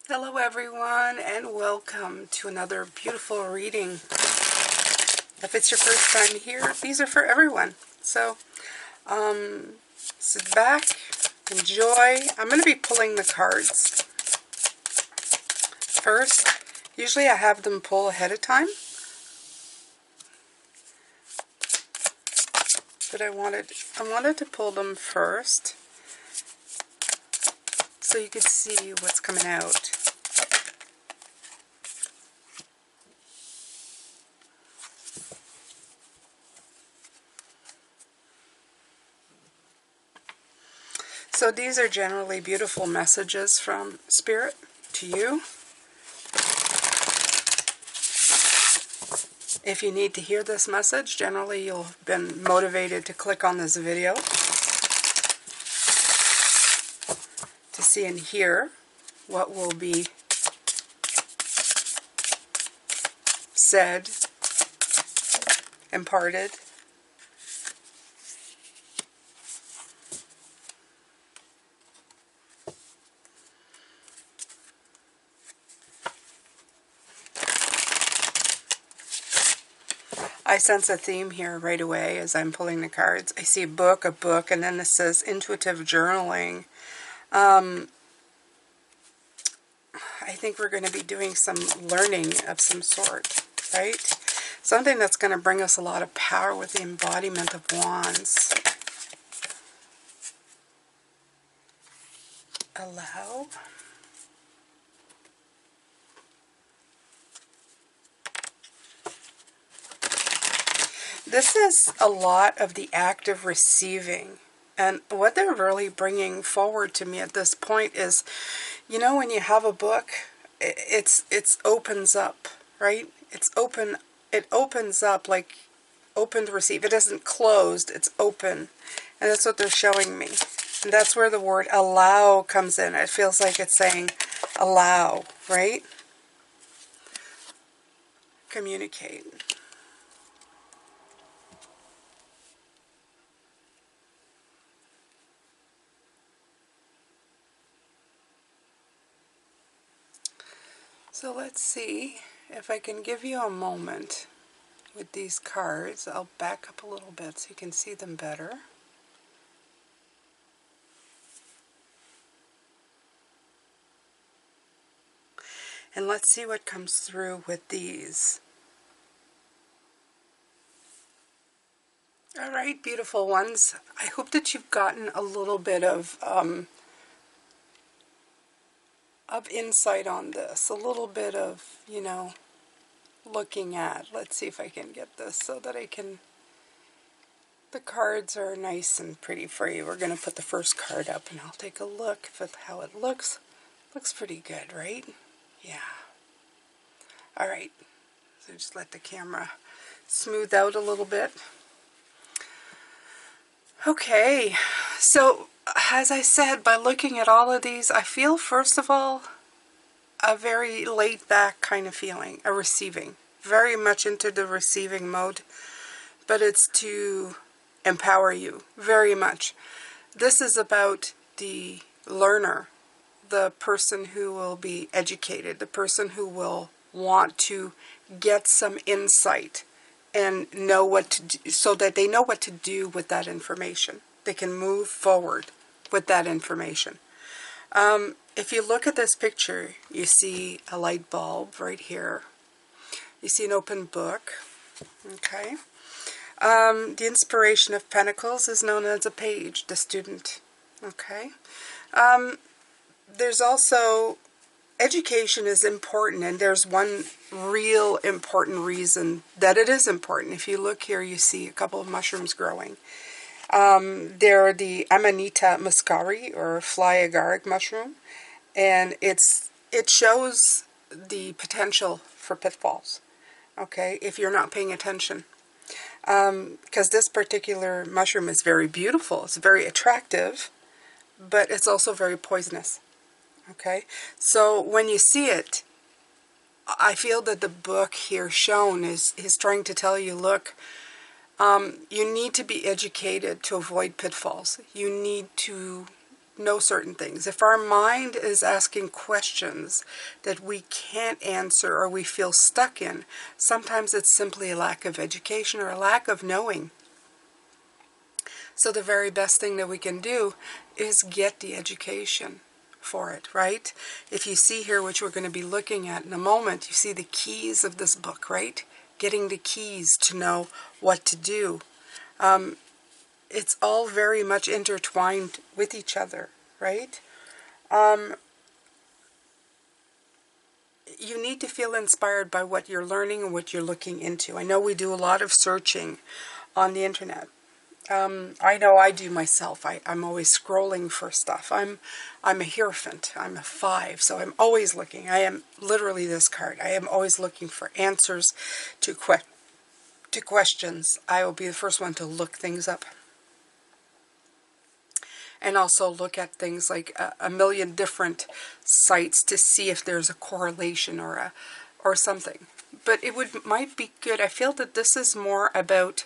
Hello everyone, and welcome to another beautiful reading. If it's your first time here, these are for everyone. So sit back, enjoy. I'm going to be pulling the cards first. Usually I have them pull ahead of time, but I wanted to pull them first so you could see what's coming out. So these are generally beautiful messages from Spirit to you. If you need to hear this message, generally you'll have been motivated to click on this video to see and hear what will be said, imparted. I sense a theme here right away as I'm pulling the cards. I see a book, and then this says intuitive journaling. I think we're going to be doing some learning of some sort, right? Something that's going to bring us a lot of power with the embodiment of wands. Allow. This is a lot of the act of receiving. And what they're really bringing forward to me at this point is, you know, when you have a book, it's opens up, right? It's open. It opens up, like open to receive. It isn't closed, it's open. And that's what they're showing me. And that's where the word allow comes in. It feels like it's saying allow, right? Communicate. So let's see if I can give you a moment with these cards. I'll back up a little bit so you can see them better. And let's see what comes through with these. All right, beautiful ones. I hope that you've gotten a little bit of insight on this. A little bit of, you know, looking at. Let's see if I can get this so that I can... The cards are nice and pretty for you. We're going to put the first card up and I'll take a look at how it looks. Looks pretty good, right? Yeah. All right. So just let the camera smooth out a little bit. Okay. So, as I said, by looking at all of these, I feel, first of all, a very laid-back kind of feeling, a receiving. Very much into the receiving mode. But it's to empower you, very much. This is about the learner, the person who will be educated, the person who will want to get some insight and know what to do, so that they know what to do with that information. They can move forward with that information. If you look at this picture, you see a light bulb right here. You see an open book. Okay. The inspiration of Pentacles is known as a page, the student. Okay. There's also, education is important, and there's one real important reason that it is important. If you look here, you see a couple of mushrooms growing. They're the Amanita muscari, or fly agaric mushroom, and it shows the potential for pitfalls, okay, if you're not paying attention. Because this particular mushroom is very beautiful, it's very attractive, but it's also very poisonous. Okay, so when you see it, I feel that the book here shown is trying to tell you, look, you need to be educated to avoid pitfalls. You need to know certain things, if our mind is asking questions that we can't answer or we feel stuck in, sometimes it's simply a lack of education or a lack of knowing. So the very best thing that we can do is get the education for it, right? If you see here, which we're going to be looking at in a moment, you see the keys of this book, right? Getting the keys to know what to do. It's all very much intertwined with each other, right? You need to feel inspired by what you're learning and what you're looking into. I know we do a lot of searching on the internet. I know I do myself. I'm always scrolling for stuff. I'm a Hierophant. I'm a 5, so I'm always looking. I am literally this card. I am always looking for answers to questions. I will be the first one to look things up. And also look at things like a million different sites to see if there's a correlation or something. But might be good. I feel that this is more about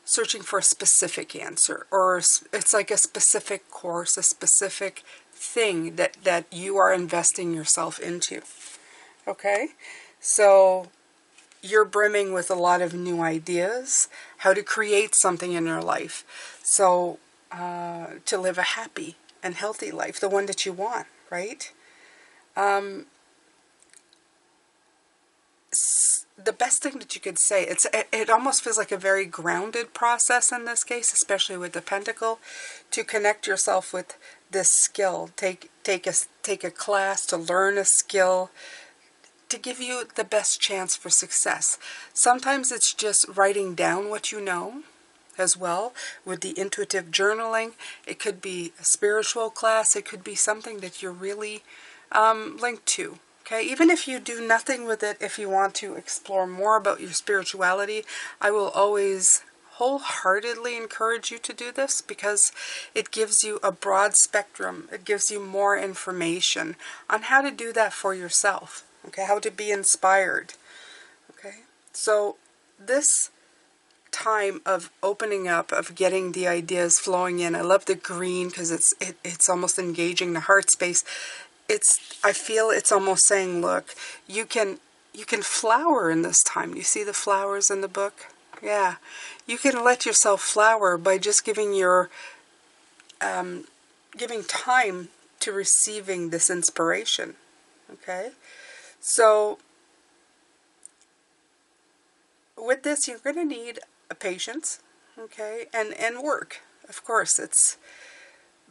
searching for a specific answer, or it's like a specific course, a specific thing that you are investing yourself into. Okay? So you're brimming with a lot of new ideas, how to create something in your life. So to live a happy and healthy life, the one that you want, right? The best thing that you could say, it almost feels like a very grounded process in this case, especially with the Pentacle, to connect yourself with this skill. Take a class to learn a skill, to give you the best chance for success. Sometimes it's just writing down what you know as well, with the intuitive journaling. It could be a spiritual class. It could be something that you're really linked to. Okay, even if you do nothing with it, if you want to explore more about your spirituality, I will always wholeheartedly encourage you to do this, because it gives you a broad spectrum. It gives you more information on how to do that for yourself. Okay, how to be inspired. Okay, so this time of opening up, of getting the ideas flowing in. I love the green because it's almost engaging the heart space. I feel it's almost saying, look, you can flower in this time. You see the flowers in the book? Yeah. You can let yourself flower by just giving time to receiving this inspiration. Okay? So with this, you're going to need a patience, okay, and work. Of course,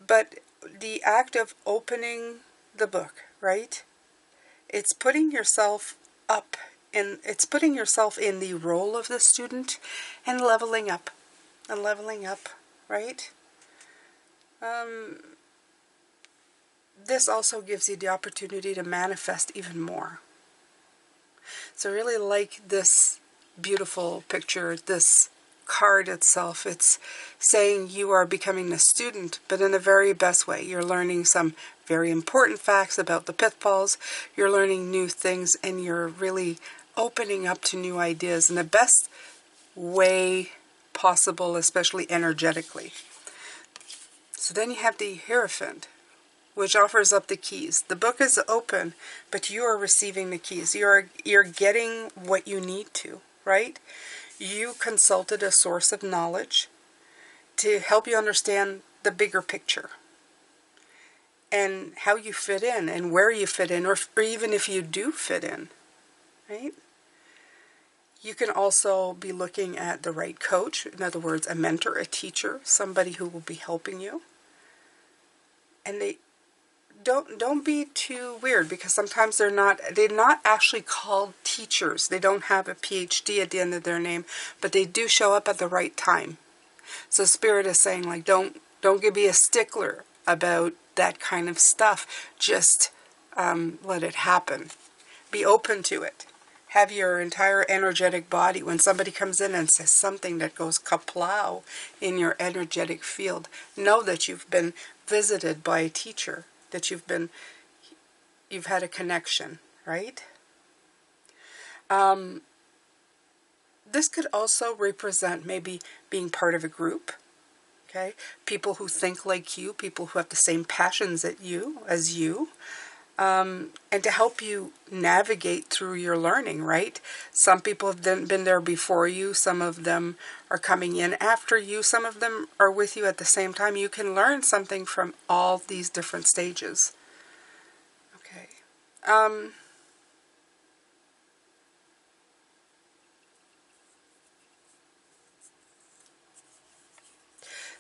but the act of opening the book, right? It's putting yourself up, and it's putting yourself in the role of the student and leveling up, right? This also gives you the opportunity to manifest even more. So I really like this beautiful picture, this card itself. It's saying you are becoming a student, but in the very best way. You're learning some very important facts about the pitfalls. You're learning new things, and you're really opening up to new ideas in the best way possible, especially energetically. So then you have the Hierophant, which offers up the keys. The book is open, but you are receiving the keys. You're getting what you need to, right? You consulted a source of knowledge to help you understand the bigger picture and how you fit in and where you fit in, or even if you do fit in, right? You can also be looking at the right coach, in other words, a mentor, a teacher, somebody who will be helping you. And they don't be too weird, because sometimes they're not actually called teachers. They don't have a PhD at the end of their name, but they do show up at the right time. So Spirit is saying, like, don't be a stickler about that kind of stuff. Just let it happen. Be open to it. Have your entire energetic body, when somebody comes in and says something that goes kaplow in your energetic field, know that you've been visited by a teacher, that you've had a connection, right? This could also represent maybe being part of a group, Okay? People who think like you, people who have the same passions as you, and to help you navigate through your learning, right? Some people have been there before you. Some of them are coming in after you. Some of them are with you at the same time. You can learn something from all these different stages. Okay.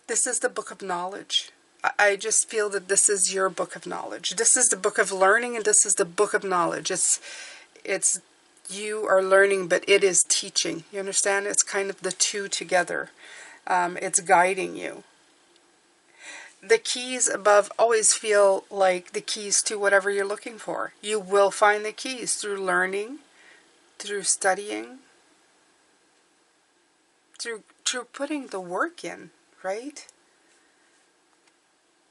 This is the book of knowledge. I just feel that this is your book of knowledge. This is the book of learning, and this is the book of knowledge. It's you are learning, but it is teaching. You understand? It's kind of the two together. It's guiding you. The keys above always feel like the keys to whatever you're looking for. You will find the keys through learning, through studying, through putting the work in, right?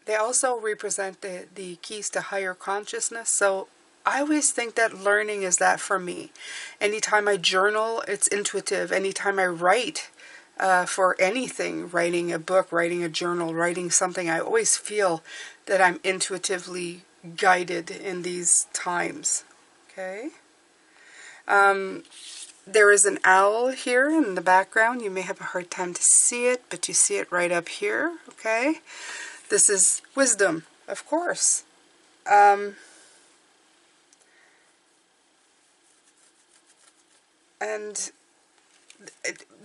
They also represent the keys to higher consciousness. So I always think that learning is that for me. Anytime I journal, it's intuitive. Anytime I write for anything, writing a book, writing a journal, writing something, I always feel that I'm intuitively guided in these times. Okay? There is an owl here in the background. You may have a hard time to see it, but you see it right up here. Okay? This is wisdom, of course. And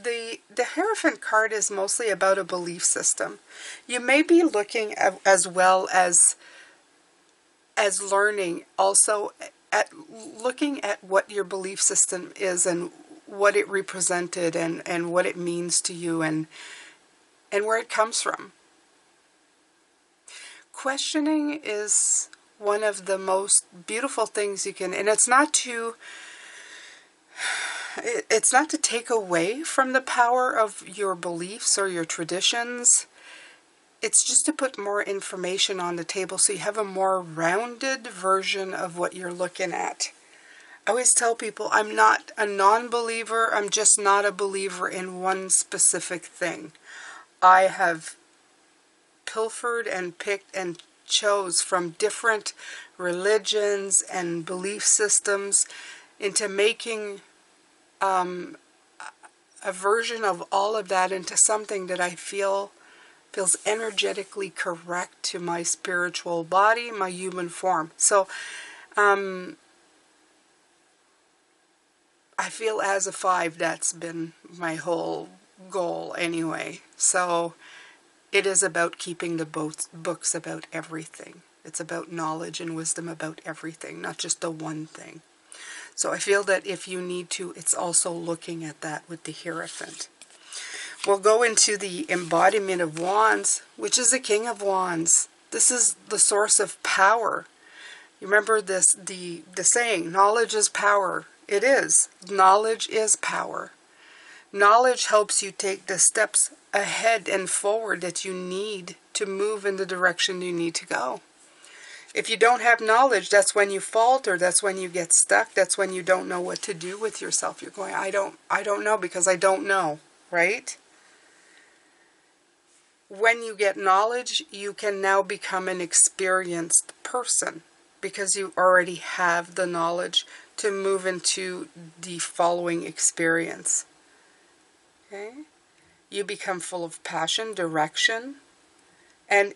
the Hierophant card is mostly about a belief system. You may be looking at, as well as learning, also at looking at what your belief system is and what it represented and what it means to you and where it comes from. Questioning is one of the most beautiful things you can, and it's not to take away from the power of your beliefs or your traditions. It's just to put more information on the table so you have a more rounded version of what you're looking at. I always tell people I'm not a non-believer. I'm just not a believer in one specific thing. I have pilfered and picked and chose from different religions and belief systems into making a version of all of that into something that I feels energetically correct to my spiritual body, my human form. So I feel as a 5 that's been my whole goal anyway. So it is about keeping the books about everything. It's about knowledge and wisdom about everything, not just the one thing. So I feel that if you need to, it's also looking at that with the Hierophant. We'll go into the embodiment of Wands, which is the King of Wands. This is the source of power. You remember this, the saying, knowledge is power. It is. Knowledge is power. Knowledge helps you take the steps ahead and forward that you need to move in the direction you need to go. If you don't have knowledge, that's when you falter, that's when you get stuck, that's when you don't know what to do with yourself. You're going, I don't know because I don't know, right? When you get knowledge, you can now become an experienced person because you already have the knowledge to move into the following experience. Okay? You become full of passion, direction, and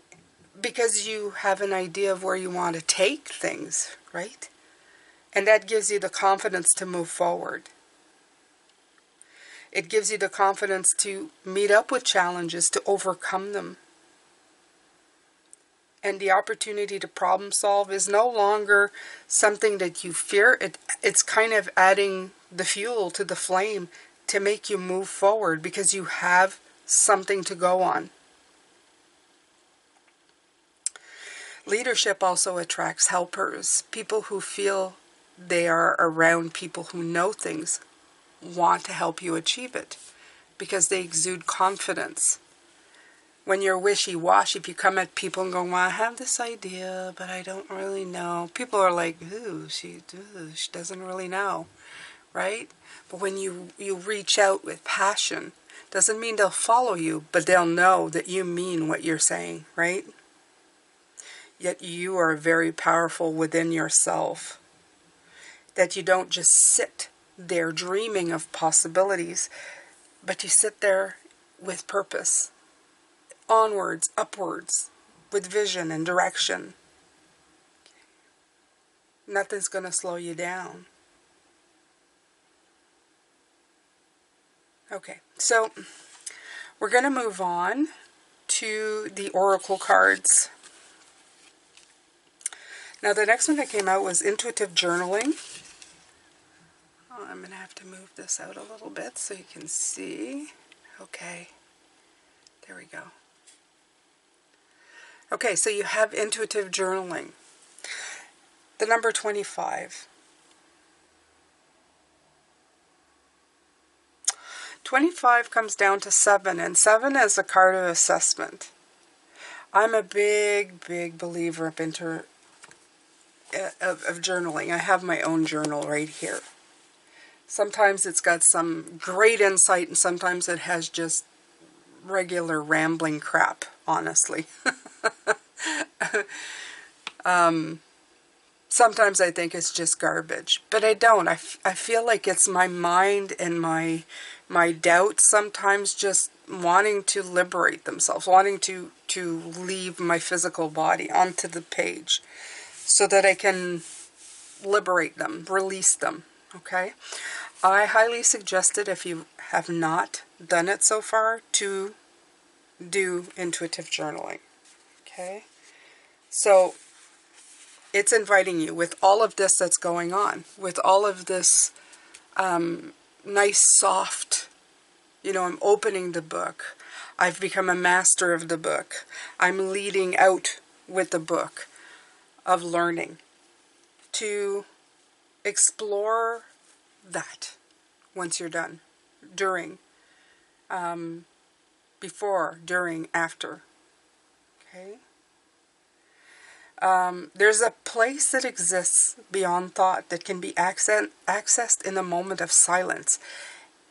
because you have an idea of where you want to take things, right? And that gives you the confidence to move forward. It gives you the confidence to meet up with challenges, to overcome them. And the opportunity to problem solve is no longer something that you fear. It's kind of adding the fuel to the flame to make you move forward because you have something to go on. Leadership also attracts helpers. People who feel they are around people who know things want to help you achieve it because they exude confidence. When you're wishy-washy, if you come at people and go, well, I have this idea, but I don't really know. People are like, she doesn't really know, right? But when you reach out with passion Doesn't mean they'll follow you, but they'll know that you mean what you're saying, right? Yet you are very powerful within yourself. That you don't just sit there dreaming of possibilities, but you sit there with purpose. Onwards, upwards, with vision and direction. Nothing's going to slow you down. Okay, so we're going to move on to the oracle cards. Now the next one that came out was intuitive journaling. Oh, I'm going to have to move this out a little bit so you can see. Okay, there we go. Okay, so you have intuitive journaling. The number 25. 25 comes down to 7, and 7 is a card of assessment. I'm a big, big believer of journaling. I have my own journal right here. Sometimes it's got some great insight, and sometimes it has just regular rambling crap, honestly. Sometimes I think it's just garbage, but I don't. I feel like it's my mind and my doubts sometimes just wanting to liberate themselves, wanting to leave my physical body onto the page so that I can liberate them, release them, okay? I highly suggest it, if you have not done it so far, to do intuitive journaling, okay? So it's inviting you, with all of this that's going on, with all of this nice, soft, I'm opening the book. I've become a master of the book. I'm leading out with the book of learning to explore that once you're done, during, before, during, after, okay? There's a place that exists beyond thought that can be accessed in a moment of silence.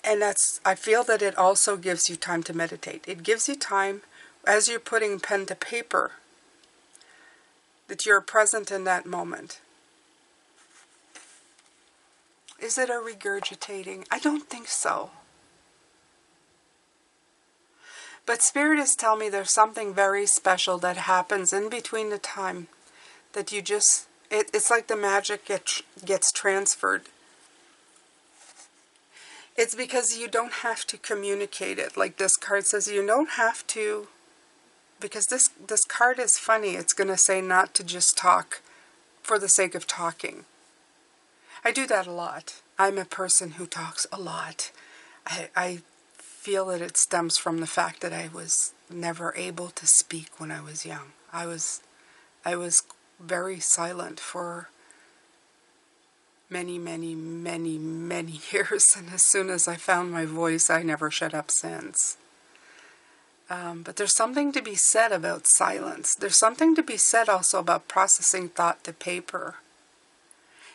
And I feel that it also gives you time to meditate. It gives you time, as you're putting pen to paper, that you're present in that moment. Is it a regurgitating? I don't think so. But Spirit is telling me there's something very special that happens in between the time that you just, it's like the magic gets transferred. It's because you don't have to communicate it. Like this card says, you don't have to, because this card is funny. It's going to say not to just talk for the sake of talking. I do that a lot. I'm a person who talks a lot. I feel that it stems from the fact that I was never able to speak when I was young. I was very silent for many, many, many, many years, and as soon as I found my voice, I never shut up since. But there's something to be said about silence. There's something to be said also about processing thought to paper.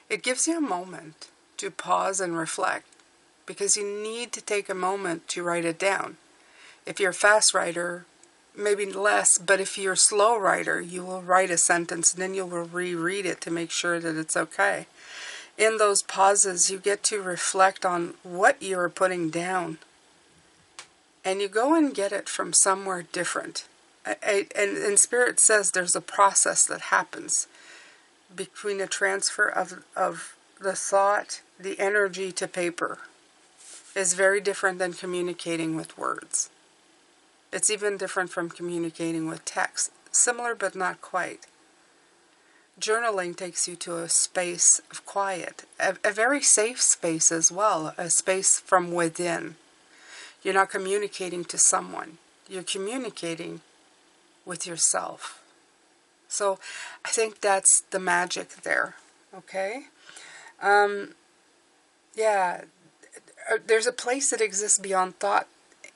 It gives you a moment to pause and reflect, because you need to take a moment to write it down. If you're a fast writer, maybe less, but if you're a slow writer, you will write a sentence and then you will reread it to make sure that it's okay. In those pauses, you get to reflect on what you're putting down, and you go and get it from somewhere different. And Spirit says there's a process that happens between the transfer of the thought, the energy to paper, is very different than communicating with words. It's even different from communicating with text. Similar, but not quite. Journaling takes you to a space of quiet, a very safe space as well, a space from within. You're not communicating to someone. You're communicating with yourself. So I think that's the magic there, okay? Yeah, there's a place that exists beyond thought,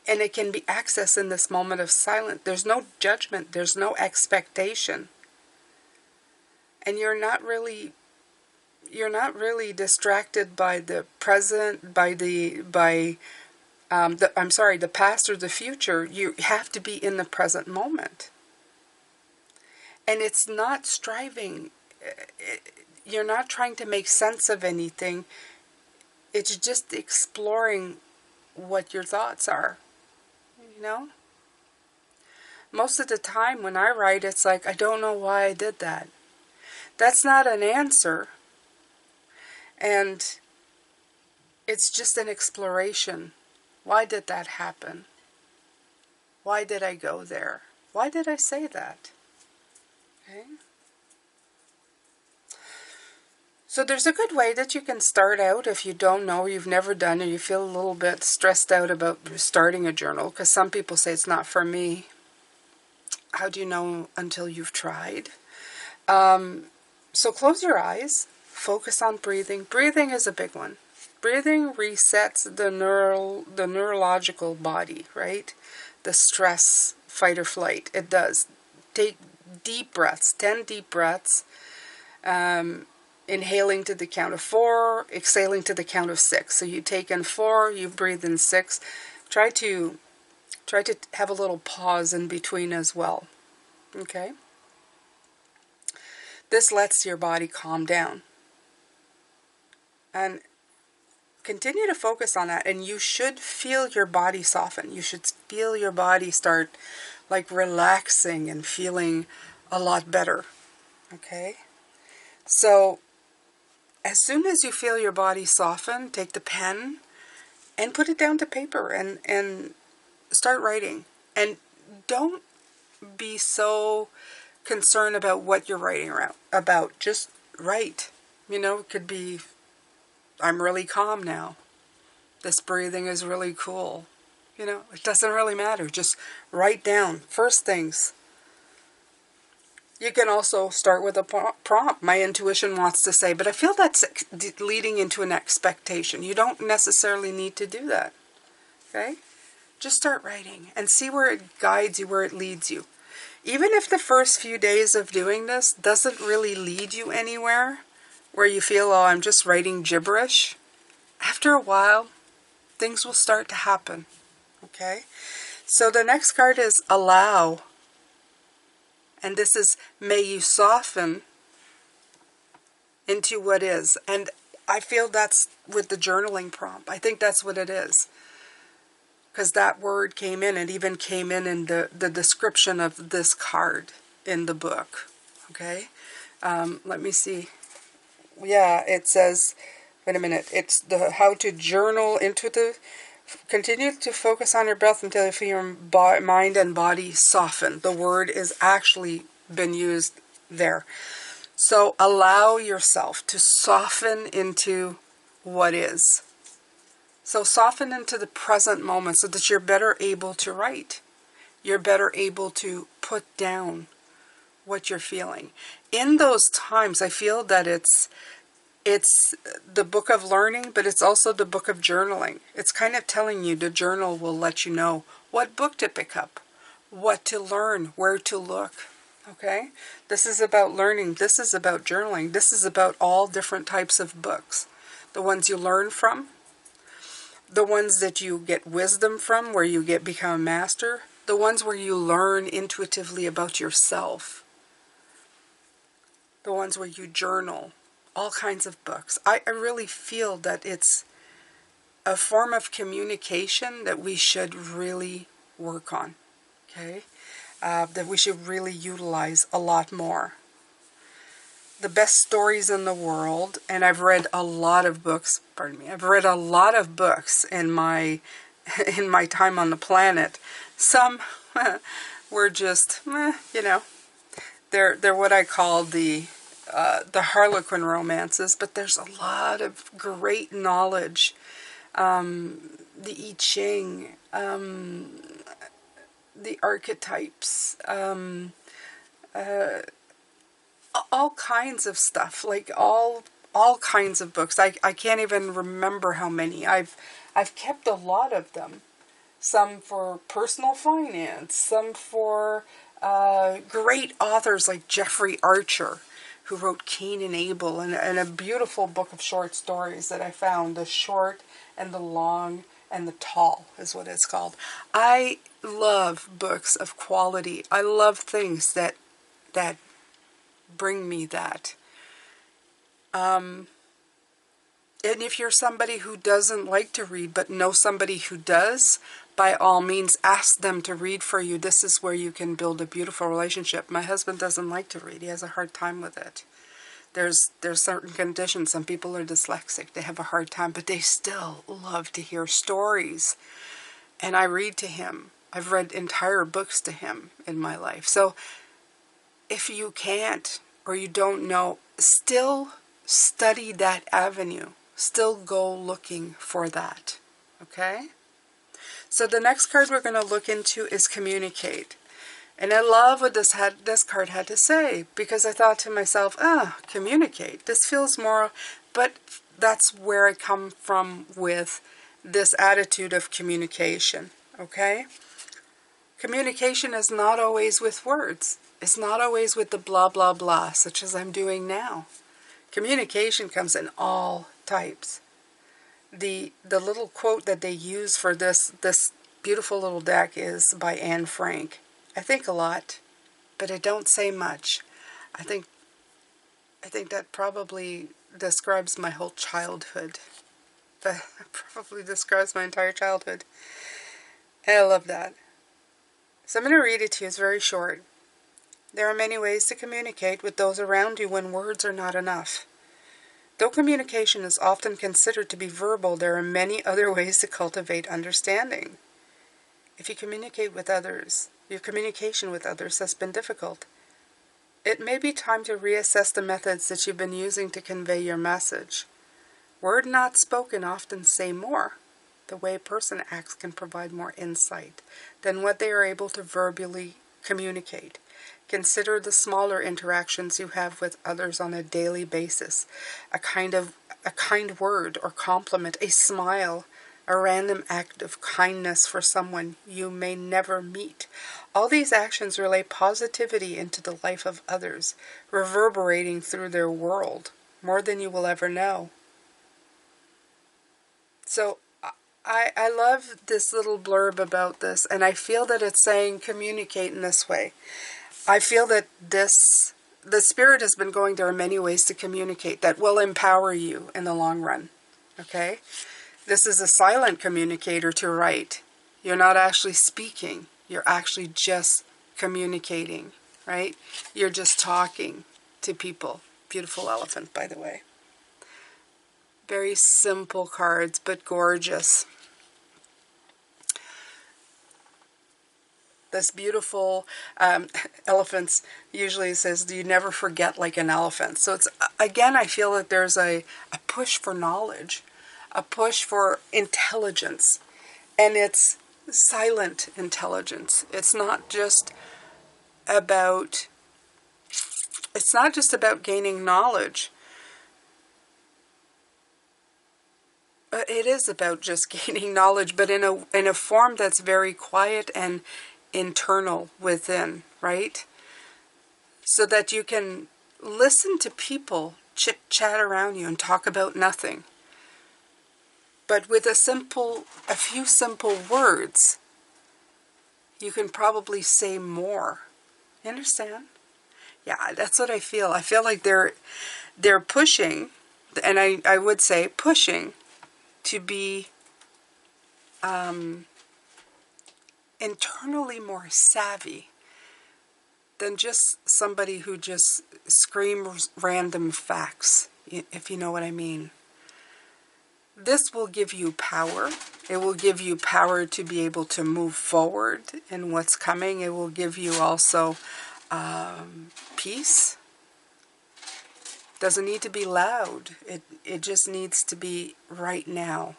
and it can be accessed in this moment of silence. There's no judgment. There's no expectation. And you're not really distracted by the present, by the past or the future, you have to be in the present moment. And it's not striving. You're not trying to make sense of anything. It's just exploring what your thoughts are, you know? Most of the time when I write, it's like, I don't know why I did that. That's not an answer. And it's just an exploration. Why did that happen? Why did I go there? Why did I say that? Okay. So there's a good way that you can start out if you don't know, you've never done it, you feel a little bit stressed out about starting a journal, because some people say it's not for me. How do you know until you've tried? So close your eyes, focus on breathing. Breathing is a big one. Breathing resets the neurological body, right? The stress, fight or flight. It does. Take deep breaths, 10 deep breaths, inhaling to the count of 4, exhaling to the count of 6. So you take in 4, you breathe in 6. Try to have a little pause in between as well. Okay? This lets your body calm down. And continue to focus on that, and you should feel your body soften. You should feel your body start like relaxing and feeling a lot better. Okay? So as soon as you feel your body soften, take the pen and put it down to paper and start writing. And don't be so concerned about what you're writing about. Just write. You know, it could be, I'm really calm now. This breathing is really cool. You know, it doesn't really matter. Just write down first things. You can also start with a prompt. My intuition wants to say, but I feel that's leading into an expectation. You don't necessarily need to do that. Okay? Just start writing and see where it guides you, where it leads you. Even if the first few days of doing this doesn't really lead you anywhere, where you feel, oh, I'm just writing gibberish, after a while, things will start to happen. Okay? So the next card is allow. And this is, may you soften into what is. And I feel that's with the journaling prompt. I think that's what it is. Because that word came in. It even came in the description of this card in the book. Okay? Let me see. Yeah, it says, wait a minute. It's the how to journal into the... Continue to focus on your breath until you feel your mind and body soften. The word is actually been used there. So allow yourself to soften into what is. So soften into the present moment so that you're better able to write. You're better able to put down what you're feeling. In those times, I feel that it's the book of learning, but it's also the book of journaling. It's kind of telling you, the journal will let you know what book to pick up, what to learn, where to look. Okay? This is about learning. This is about journaling. This is about all different types of books. The ones you learn from, the ones that you get wisdom from, where you become a master, the ones where you learn intuitively about yourself, the ones where you journal. All kinds of books. I really feel that it's a form of communication that we should really work on. Okay? That we should really utilize a lot more. The best stories in the world, and I've read a lot of books, I've read a lot of books in my time on the planet. Some were just, you know, they're what I call the Harlequin romances, but there's a lot of great knowledge. The I Ching, the archetypes, all kinds of stuff, like all kinds of books. I can't even remember how many. I've kept a lot of them. Some for personal finance, some for great authors like Jeffrey Archer, who wrote Cain and Abel, and a beautiful book of short stories that I found, the short and the long and the Tall is what it's called. I love books of quality. I love things that bring me that. And if you're somebody who doesn't like to read but know somebody who does, by all means ask them to read for you. This is where you can build a beautiful relationship. My husband doesn't like to read. He has a hard time with it. There's certain conditions. Some people are dyslexic. They have a hard time, but they still love to hear stories. And I read to him. I've read entire books to him in my life. So if you can't or you don't know, still study that avenue. Still go looking for that. Okay? So the next card we're going to look into is communicate. And I love what this card had to say, because I thought to myself, communicate. This feels more, but that's where I come from with this attitude of communication. Okay? Communication is not always with words. It's not always with the blah, blah, blah, such as I'm doing now. Communication comes in all types. The little quote that they use for this beautiful little deck is by Anne Frank. I think a lot, but I don't say much. I think that probably describes my whole childhood. That probably describes my entire childhood. And I love that. So I'm going to read it to you. It's very short. There are many ways to communicate with those around you when words are not enough. Though communication is often considered to be verbal, there are many other ways to cultivate understanding. If you communicate with others, your communication with others has been difficult, it may be time to reassess the methods that you've been using to convey your message. Word not spoken often say more. The way a person acts can provide more insight than what they are able to verbally communicate. Consider the smaller interactions you have with others on a daily basis. A kind word or compliment, a smile, a random act of kindness for someone you may never meet. All these actions relay positivity into the life of others, reverberating through their world more than you will ever know. So I love this little blurb about this, and I feel that it's saying communicate in this way. I feel that the Spirit has been going, there are many ways to communicate that will empower you in the long run. Okay? This is a silent communicator to write. You're not actually speaking. You're actually just communicating, right? You're just talking to people. Beautiful elephant, by the way. Very simple cards, but gorgeous. This beautiful elephants usually says, you never forget like an elephant. So it's, again, I feel that there's a push for knowledge, a push for intelligence, and it's silent intelligence. It's not just about gaining knowledge. It is about just gaining knowledge, but in a form that's very quiet and internal within, right? So that you can listen to people chit-chat around you and talk about nothing. But with a few simple words, you can probably say more. You understand? Yeah, that's what I feel. I feel like they're pushing, and I would say pushing to be internally more savvy than just somebody who just screams random facts, if you know what I mean. This will give you power. It will give you power to be able to move forward in what's coming. It will give you also peace. Doesn't need to be loud. It just needs to be right now.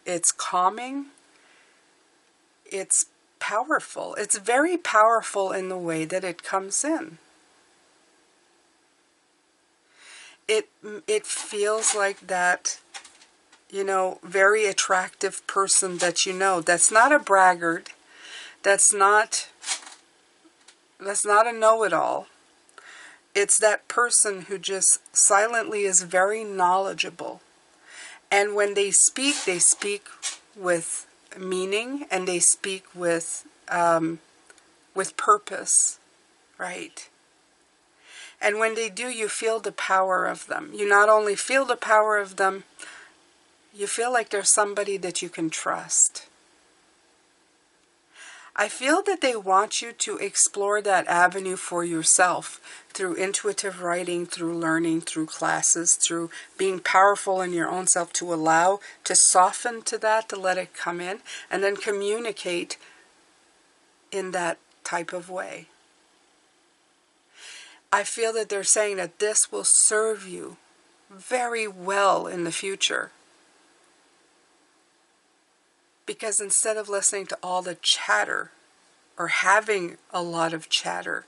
It's calming. It's powerful. It's very powerful in the way that it comes in. It feels like that, very attractive person that that's not a braggart, that's not a know-it-all. It's that person who just silently is very knowledgeable. And when they speak with meaning, and they speak with purpose, right? And when they do, you feel the power of them. You not only feel the power of them, you feel like there's somebody that you can trust. I feel that they want you to explore that avenue for yourself through intuitive writing, through learning, through classes, through being powerful in your own self, to allow, to soften to that, to let it come in, and then communicate in that type of way. I feel that they're saying that this will serve you very well in the future. Because instead of listening to all the chatter or having a lot of chatter,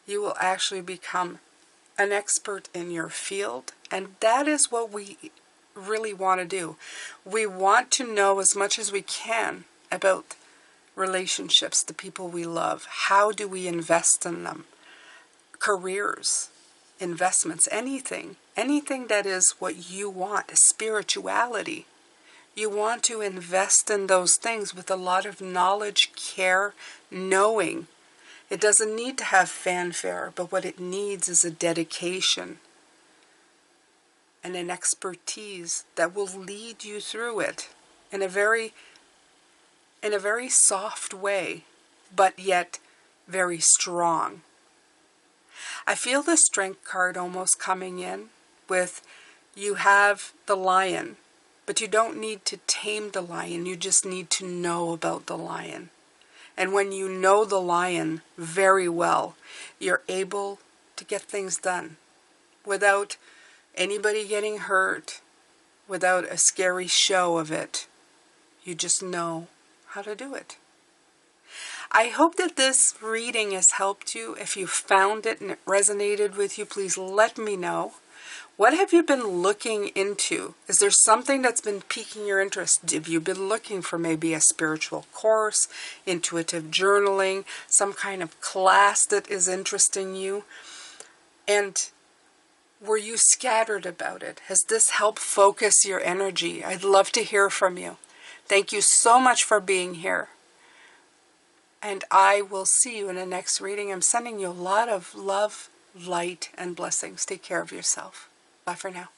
you will actually become an expert in your field. And that is what we really want to do. We want to know as much as we can about relationships, the people we love. How do we invest in them? Careers, investments, anything that is what you want, spirituality. You want to invest in those things with a lot of knowledge, care, knowing. It doesn't need to have fanfare, but what it needs is a dedication and an expertise that will lead you through it in a very soft way, but yet very strong. I feel the Strength card almost coming in with, you have the lion, but you don't need to tame the lion. You just need to know about the lion. And when you know the lion very well, you're able to get things done without anybody getting hurt, without a scary show of it. You just know how to do it. I hope that this reading has helped you. If you found it and it resonated with you, please let me know. What have you been looking into? Is there something that's been piquing your interest? Have you been looking for maybe a spiritual course, intuitive journaling, some kind of class that is interesting you? And were you scattered about it? Has this helped focus your energy? I'd love to hear from you. Thank you so much for being here. And I will see you in the next reading. I'm sending you a lot of love, light, and blessings. Take care of yourself. Bye for now.